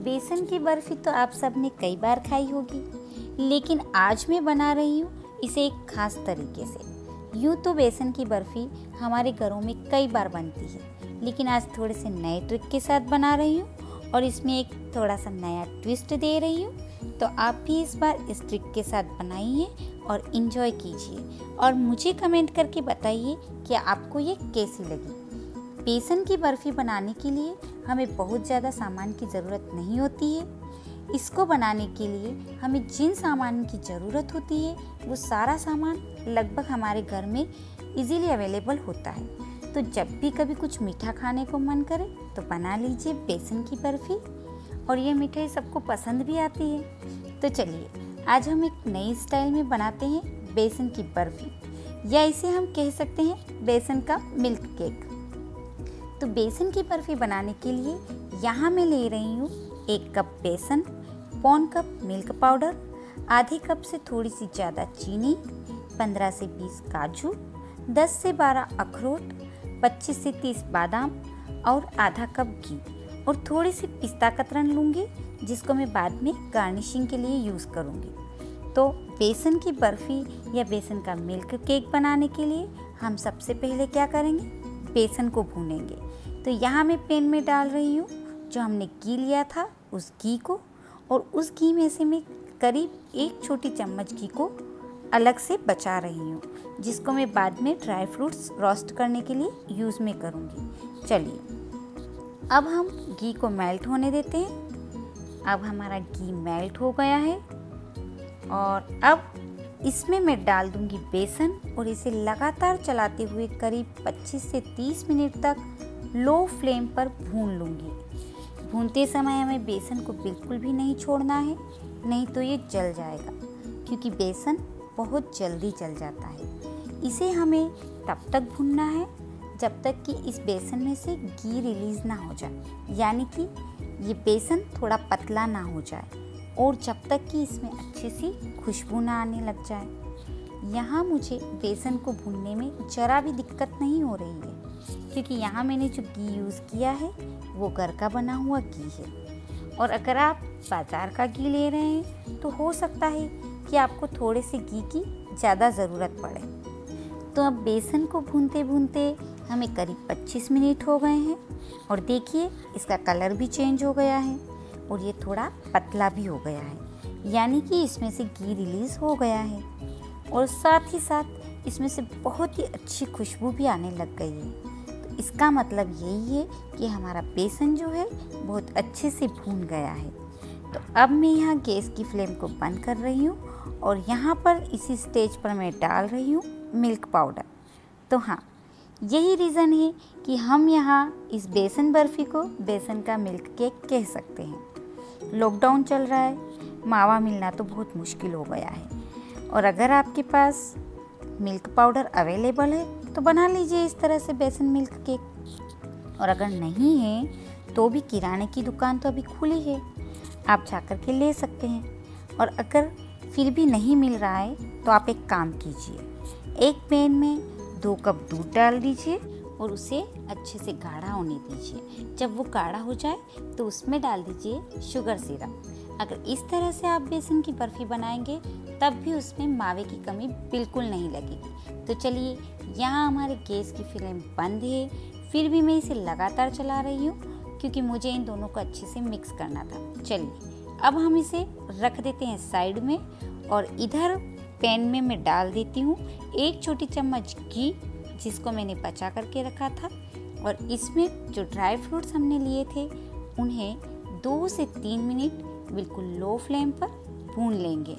बेसन की बर्फ़ी तो आप सबने कई बार खाई होगी, लेकिन आज मैं बना रही हूँ इसे एक ख़ास तरीके से। यूँ तो बेसन की बर्फ़ी हमारे घरों में कई बार बनती है, लेकिन आज थोड़े से नए ट्रिक के साथ बना रही हूँ और इसमें एक थोड़ा सा नया ट्विस्ट दे रही हूँ। तो आप भी इस बार इस ट्रिक के साथ बनाइए और इन्जॉय कीजिए और मुझे कमेंट करके बताइए कि आपको ये कैसी लगी। बेसन की बर्फ़ी बनाने के लिए हमें बहुत ज़्यादा सामान की ज़रूरत नहीं होती है। इसको बनाने के लिए हमें जिन सामान की ज़रूरत होती है वो सारा सामान लगभग हमारे घर में इजीली अवेलेबल होता है। तो जब भी कभी कुछ मीठा खाने को मन करे तो बना लीजिए बेसन की बर्फ़ी, और ये मिठाई सबको पसंद भी आती है। तो चलिए आज हम एक नई स्टाइल में बनाते हैं बेसन की बर्फ़ी, या इसे हम कह सकते हैं बेसन का मिल्क केक। तो बेसन की बर्फ़ी बनाने के लिए यहाँ मैं ले रही हूँ 1 कप बेसन, पौन कप मिल्क पाउडर, आधे कप से थोड़ी सी ज़्यादा चीनी, 15 से 20 काजू, 10 से 12 अखरोट, 25 से 30 बादाम और आधा कप घी और थोड़ी सी पिस्ता कतरन लूँगी, जिसको मैं बाद में गार्निशिंग के लिए यूज़ करूँगी। तो बेसन की बर्फ़ी या बेसन का मिल्क केक बनाने के लिए हम सबसे पहले क्या करेंगे, बेसन को भूनेंगे। तो यहाँ मैं पैन में डाल रही हूँ जो हमने घी लिया था उस घी को, और उस घी में से मैं करीब 1 छोटी चम्मच घी को अलग से बचा रही हूँ, जिसको मैं बाद में ड्राई फ्रूट्स रोस्ट करने के लिए यूज़ में करूँगी। चलिए अब हम घी को मेल्ट होने देते हैं। अब हमारा घी मेल्ट हो गया है और अब इसमें मैं डाल दूँगी बेसन और इसे लगातार चलाते हुए करीब 25 से 30 मिनट तक लो फ्लेम पर भून लूँगी। भूनते समय हमें बेसन को बिल्कुल भी नहीं छोड़ना है, नहीं तो ये जल जाएगा, क्योंकि बेसन बहुत जल्दी जल जाता है। इसे हमें तब तक भूनना है जब तक कि इस बेसन में से घी रिलीज़ ना हो जाए, यानी कि ये बेसन थोड़ा पतला ना हो जाए, और जब तक कि इसमें अच्छी सी खुशबू ना आने लग जाए। यहाँ मुझे बेसन को भूनने में ज़रा भी दिक्कत नहीं हो रही है, क्योंकि यहाँ मैंने जो घी यूज़ किया है वो घर का बना हुआ घी है। और अगर आप बाज़ार का घी ले रहे हैं तो हो सकता है कि आपको थोड़े से घी की ज़्यादा ज़रूरत पड़े। तो अब बेसन को भूनते भूनते हमें करीब 25 मिनट हो गए हैं, और देखिए इसका कलर भी चेंज हो गया है और ये थोड़ा पतला भी हो गया है, यानी कि इसमें से घी रिलीज़ हो गया है, और साथ ही साथ इसमें से बहुत ही अच्छी खुशबू भी आने लग गई है। तो इसका मतलब यही है कि हमारा बेसन जो है बहुत अच्छे से भून गया है। तो अब मैं यहाँ गैस की फ्लेम को बंद कर रही हूँ और यहाँ पर इसी स्टेज पर मैं डाल रही हूँ मिल्क पाउडर। तो हाँ, यही रीज़न है कि हम यहाँ इस बेसन बर्फ़ी को बेसन का मिल्क केक कह सकते हैं। लॉकडाउन चल रहा है, मावा मिलना तो बहुत मुश्किल हो गया है, और अगर आपके पास मिल्क पाउडर अवेलेबल है तो बना लीजिए इस तरह से बेसन मिल्क केक। और अगर नहीं है तो भी किराने की दुकान तो अभी खुली है, आप जाकर के ले सकते हैं। और अगर फिर भी नहीं मिल रहा है तो आप एक काम कीजिए, एक पैन में 2 कप दूध डाल दीजिए और उसे अच्छे से गाढ़ा होने दीजिए। जब वो गाढ़ा हो जाए तो उसमें डाल दीजिए शुगर सिरप। अगर इस तरह से आप बेसन की बर्फ़ी बनाएंगे तब भी उसमें मावे की कमी बिल्कुल नहीं लगेगी। तो चलिए, यहाँ हमारे गैस की फ्लेम बंद है, फिर भी मैं इसे लगातार चला रही हूँ क्योंकि मुझे इन दोनों को अच्छे से मिक्स करना था। चलिए अब हम इसे रख देते हैं साइड में, और इधर पैन में मैं डाल देती हूँ 1 छोटी चम्मच घी, जिसको मैंने बचा करके रखा था, और इसमें जो ड्राई फ्रूट्स हमने लिए थे उन्हें 2 से 3 मिनट बिल्कुल लो फ्लेम पर भून लेंगे।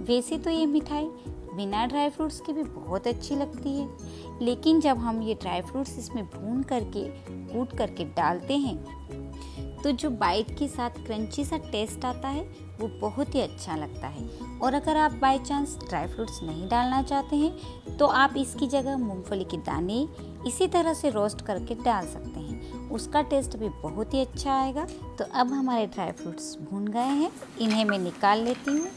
वैसे तो ये मिठाई बिना ड्राई फ्रूट्स के भी बहुत अच्छी लगती है, लेकिन जब हम ये ड्राई फ्रूट्स इसमें भून करके कूट करके डालते हैं तो जो बाइट के साथ क्रंची सा टेस्ट आता है वो बहुत ही अच्छा लगता है। और अगर आप बाय चांस ड्राई फ्रूट्स नहीं डालना चाहते हैं तो आप इसकी जगह मूंगफली के दाने इसी तरह से रोस्ट करके डाल सकते हैं, उसका टेस्ट भी बहुत ही अच्छा आएगा। तो अब हमारे ड्राई फ्रूट्स भून गए हैं, इन्हें मैं निकाल लेती हूँ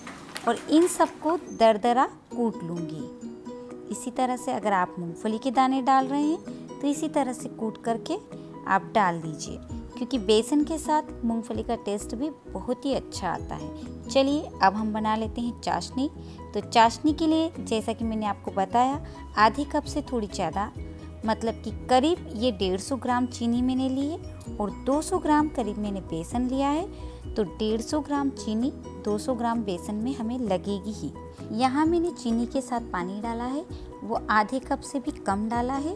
और इन सबको दरदरा कूट लूँगी। इसी तरह से अगर आप मूंगफली के दाने डाल रहे हैं तो इसी तरह से कूट करके आप डाल दीजिए। क्योंकि बेसन के साथ मूंगफली का टेस्ट भी बहुत ही अच्छा आता है। चलिए अब हम बना लेते हैं चाशनी। तो चाशनी के लिए जैसा कि मैंने आपको बताया, आधे कप से थोड़ी ज़्यादा, मतलब कि करीब ये 150 ग्राम चीनी मैंने ली है और 200 ग्राम करीब मैंने बेसन लिया है। तो 150 ग्राम चीनी 200 ग्राम बेसन में हमें लगेगी ही। यहाँ मैंने चीनी के साथ पानी डाला है, वो आधे कप से भी कम डाला है।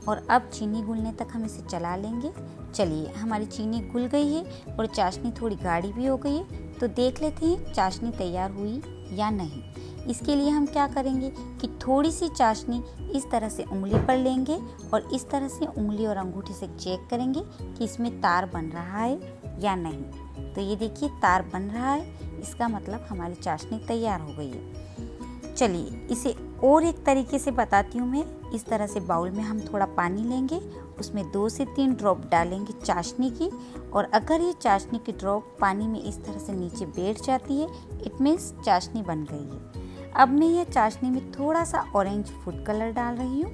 और अब चीनी घुलने तक हम इसे चला लेंगे। चलिए, हमारी चीनी घुल गई है और चाशनी थोड़ी गाढ़ी भी हो गई है। तो देख लेते हैं चाशनी तैयार हुई या नहीं। इसके लिए हम क्या करेंगे कि थोड़ी सी चाशनी इस तरह से उंगली पर लेंगे और इस तरह से उंगली और अंगूठे से चेक करेंगे कि इसमें तार बन रहा है या नहीं। तो ये देखिए तार बन रहा है, इसका मतलब हमारी चाशनी तैयार हो गई है। चलिए इसे और एक तरीके से बताती हूँ मैं। इस तरह से बाउल में हम थोड़ा पानी लेंगे, उसमें 2 से 3 ड्रॉप डालेंगे चाशनी की। और अगर ये चाशनी की ड्रॉप पानी में इस तरह से नीचे बैठ जाती है, इट मीन्स चाशनी बन गई है। अब मैं ये चाशनी में थोड़ा सा ऑरेंज फूड कलर डाल रही हूँ,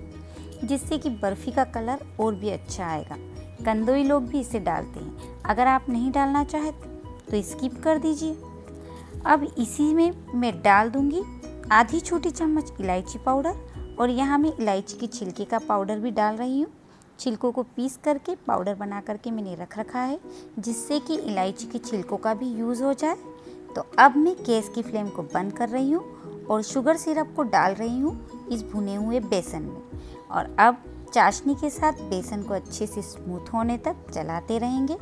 जिससे कि बर्फ़ी का कलर और भी अच्छा आएगा। कंदोई लोग भी इसे डालते हैं, अगर आप नहीं डालना चाहे तो स्किप कर दीजिए। अब इसी में मैं डाल दूँगी आधी छोटी चम्मच इलायची पाउडर, और यहाँ मैं इलायची के छिलके का पाउडर भी डाल रही हूँ। छिलकों को पीस करके पाउडर बना करके मैंने रख रखा है, जिससे कि इलायची के छिलकों का भी यूज़ हो जाए। तो अब मैं गैस की फ्लेम को बंद कर रही हूँ और शुगर सिरप को डाल रही हूँ इस भुने हुए बेसन में। और अब चाशनी के साथ बेसन को अच्छे से स्मूथ होने तक चलाते रहेंगे।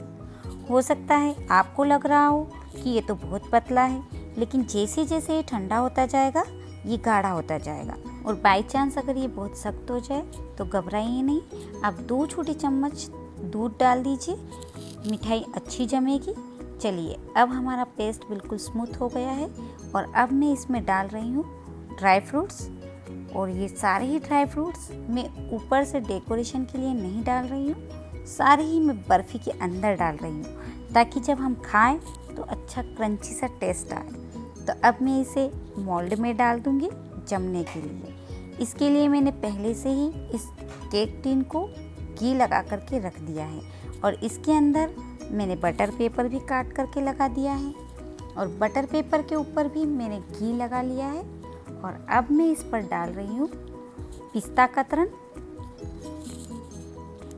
हो सकता है आपको लग रहा हो कि ये तो बहुत पतला है, लेकिन जैसे जैसे ये ठंडा होता जाएगा ये गाढ़ा होता जाएगा। और बाय चांस अगर ये बहुत सख्त हो जाए तो घबराइए नहीं। अब 2 छोटी चम्मच दूध डाल दीजिए, मिठाई अच्छी जमेगी। चलिए अब हमारा पेस्ट बिल्कुल स्मूथ हो गया है और अब मैं इसमें डाल रही हूँ ड्राई फ्रूट्स। और ये सारे ही ड्राई फ्रूट्स मैं ऊपर से डेकोरेशन के लिए नहीं डाल रही हूँ, सारे ही मैं बर्फ़ी के अंदर डाल रही हूँ, ताकि जब हम खाएं तो अच्छा क्रंची सा टेस्ट आए। तो अब मैं इसे मोल्ड में डाल दूँगी जमने के लिए। इसके लिए मैंने पहले से ही इस केक टिन को घी लगा करके रख दिया है और इसके अंदर मैंने बटर पेपर भी काट करके लगा दिया है और बटर पेपर के ऊपर भी मैंने घी लगा लिया है। और अब मैं इस पर डाल रही हूँ पिस्ता कतरन।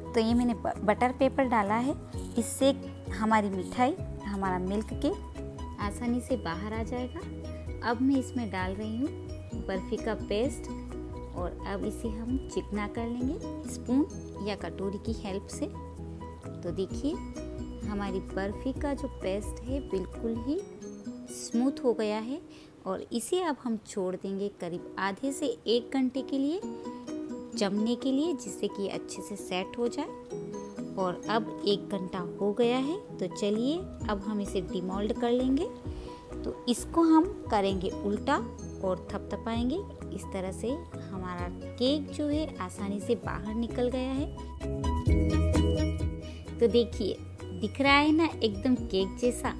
तो ये मैंने बटर पेपर डाला है, इससे हमारी मिठाई, हमारा मिल्क केक आसानी से बाहर आ जाएगा। अब मैं इसमें डाल रही हूँ बर्फ़ी का पेस्ट और अब इसे हम चिकना कर लेंगे स्पून या कटोरी की हेल्प से। तो देखिए हमारी बर्फ़ी का जो पेस्ट है बिल्कुल ही स्मूथ हो गया है और इसे अब हम छोड़ देंगे करीब आधे से 1 घंटे के लिए जमने के लिए, जिससे कि अच्छे से सेट हो जाए। और अब 1 घंटा हो गया है, तो चलिए अब हम इसे डिमोल्ड कर लेंगे। तो इसको हम करेंगे उल्टा और थपथपाएंगे। इस तरह से हमारा केक जो है आसानी से बाहर निकल गया है। तो देखिए दिख रहा है ना एकदम केक जैसा,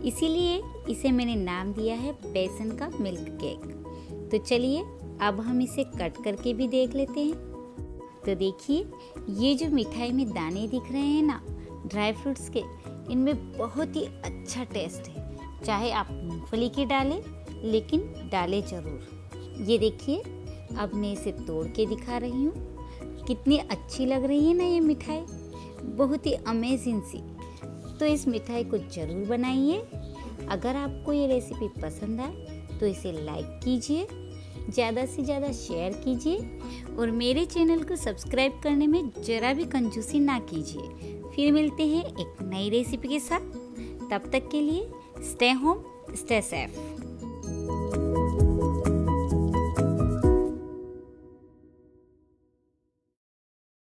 इसीलिए इसे मैंने नाम दिया है बेसन का मिल्क केक। तो चलिए अब हम इसे कट करके भी देख लेते हैं। तो देखिए ये जो मिठाई में दाने दिख रहे हैं ना ड्राई फ्रूट्स के, इनमें बहुत ही अच्छा टेस्ट है। चाहे आप मूंगफली की डालें, लेकिन डालें ज़रूर। ये देखिए अब मैं इसे तोड़ के दिखा रही हूँ, कितनी अच्छी लग रही है ना ये मिठाई, बहुत ही अमेजिंग सी। तो इस मिठाई को ज़रूर बनाइए। अगर आपको ये रेसिपी पसंद आए तो इसे लाइक कीजिए, ज़्यादा से ज़्यादा शेयर कीजिए और मेरे चैनल को सब्सक्राइब करने में ज़रा भी कंजूसी ना कीजिए। फिर मिलते हैं एक नई रेसिपी के साथ, तब तक के लिए स्टे होम स्टे सेफ।